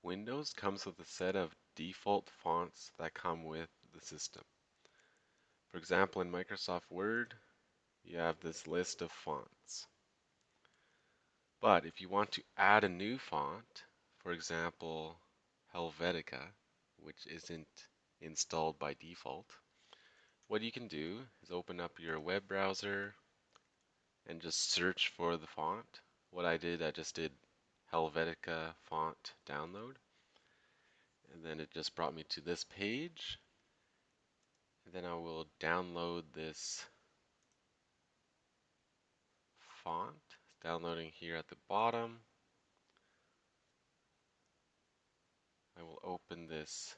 Windows comes with a set of default fonts that come with the system. For example, in Microsoft Word, you have this list of fonts. But if you want to add a new font, for example, Helvetica, which isn't installed by default, what you can do is open up your web browser and just search for the font. What I just did Helvetica font download, and then it just brought me to this page. And then I will download this font. It's downloading here at the bottom. I will open this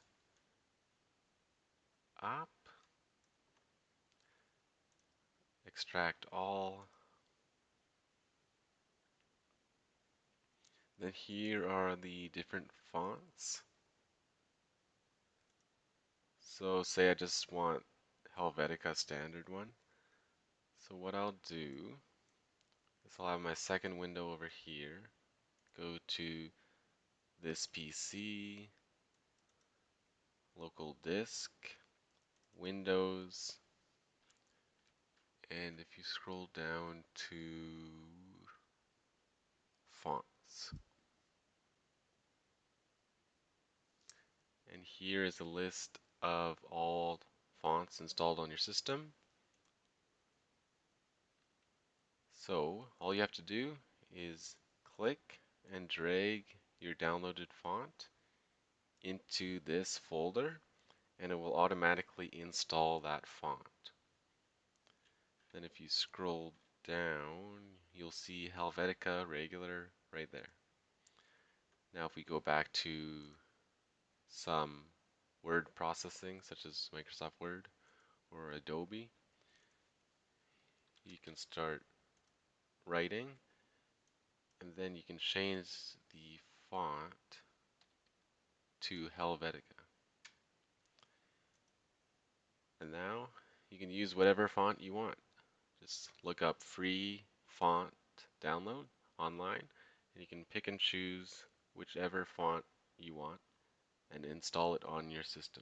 up, extract all. Then here are the different fonts. So say I just want Helvetica standard one. So what I'll do is I'll have my second window over here. Go to this PC, local disk, Windows, and if you scroll down to fonts, and here is a list of all fonts installed on your system. So all you have to do is click and drag your downloaded font into this folder, and it will automatically install that font. Then if you scroll down, you'll see Helvetica regular right there. Now if we go back to some word processing such as Microsoft Word or Adobe, you can start writing, and then you can change the font to Helvetica. And now you can use whatever font you want. Just look up free font download online, and you can pick and choose whichever font you want and install it on your system.